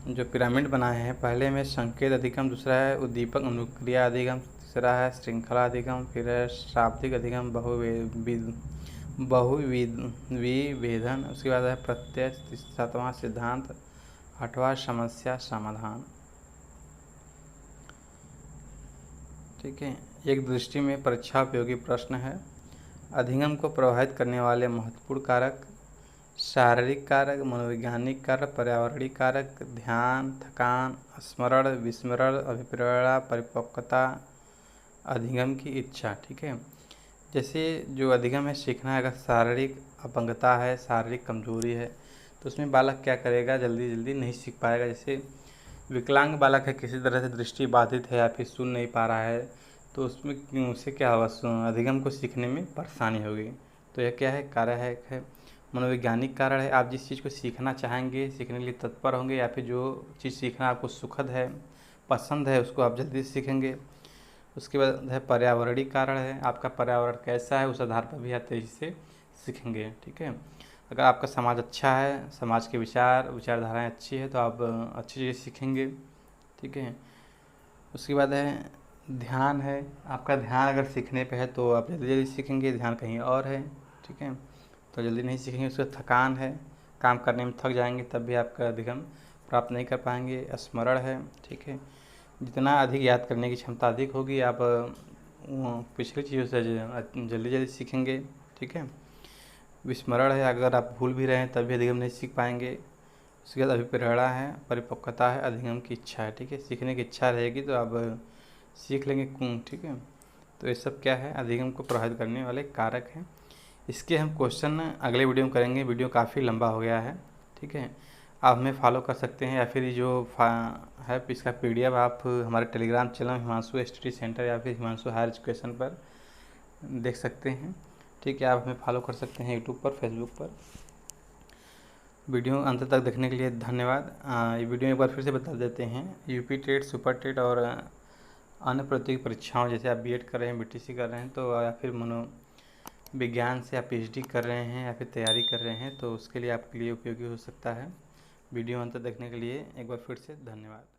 जो पिरामिड बनाए हैं, पहले में संकेत अधिगम, दूसरा है उद्दीपक अनुक्रिया अधिगम, तीसरा है श्रृंखला अधिगम, फिर है शाब्दिक अधिगम, बहुविभेदन, उसके बाद है प्रत्यय, सातवां सिद्धांत, आठवां समस्या समाधान। ठीक है, एक दृष्टि में परीक्षा उपयोगी प्रश्न है। अधिगम को प्रभावित करने वाले महत्वपूर्ण कारक: शारीरिक कारक, मनोवैज्ञानिक कारक, पर्यावरणीय कारक, ध्यान, थकान, स्मरण, विस्मरण, अभिप्रेरणा, परिपक्वता, अधिगम की इच्छा। ठीक है, जैसे जो अधिगम है सीखना है, अगर शारीरिक अपंगता है, शारीरिक कमजोरी है, तो उसमें बालक क्या करेगा, जल्दी नहीं सीख पाएगा। जैसे विकलांग बालक है, किसी तरह से दृष्टि बाधित है या फिर सुन नहीं पा रहा है, तो उसमें उससे क्या होगा, अधिगम को सीखने में परेशानी होगी। तो यह क्या है, कार्य है। मनोवैज्ञानिक कारण है, आप जिस चीज़ को सीखना चाहेंगे, सीखने के लिए तत्पर होंगे, या फिर जो चीज़ सीखना आपको सुखद है, पसंद है, उसको आप जल्दी सीखेंगे। उसके बाद है पर्यावरणीय कारण है, आपका पर्यावरण कैसा है, उस आधार पर भी आप तेज़ी से सीखेंगे। ठीक है, अगर आपका समाज अच्छा है, समाज के विचारधाराएँ अच्छी है, तो आप अच्छी चीज़ें सीखेंगे। ठीक है, उसके बाद है ध्यान है, आपका ध्यान अगर सीखने पे है तो आप जल्दी सीखेंगे, ध्यान कहीं और है। ठीक है, तो जल्दी नहीं सीखेंगे। उसका थकान है, काम करने में थक जाएंगे, तब भी आपका अधिगम प्राप्त नहीं कर पाएंगे। स्मरण है, ठीक है, जितना अधिक याद करने की क्षमता अधिक होगी, आप पिछली चीज़ों से जल्दी सीखेंगे। ठीक है, विस्मरण है, अगर आप भूल भी रहे हैं तब भी अधिगम नहीं सीख पाएंगे। उसके बाद अभिप्रेरणा है, परिपक्वता है, अधिगम की इच्छा है। ठीक है, सीखने की इच्छा रहेगी तो आप सीख लेंगे। ठीक है, तो ये सब क्या है, अधिगम को प्रभावित करने वाले कारक हैं। इसके हम क्वेश्चन अगले वीडियो में करेंगे। वीडियो काफ़ी लंबा हो गया है। ठीक है, आप हमें फॉलो कर सकते हैं, या फिर जो है इसका PDF आप हमारे Telegram channel Himanshu study centre या फिर हिमांशु हायर एजुकेशन पर देख सकते हैं। ठीक है, आप हमें फॉलो कर सकते हैं यूट्यूब पर, फेसबुक पर। वीडियो अंत तक देखने के लिए धन्यवाद। ये वीडियो एक बार फिर से बता देते हैं। यूपी टेट, सुपर टेट और अन्य प्रतियोगी परीक्षाओं, जैसे आप BED कर रहे हैं, BTC कर रहे हैं, तो या फिर मनोविज्ञान से आप PhD कर रहे हैं या फिर तैयारी कर रहे हैं, तो उसके लिए आपके लिए उपयोगी हो सकता है। वीडियो अंत तक देखने के लिए एक बार फिर से धन्यवाद।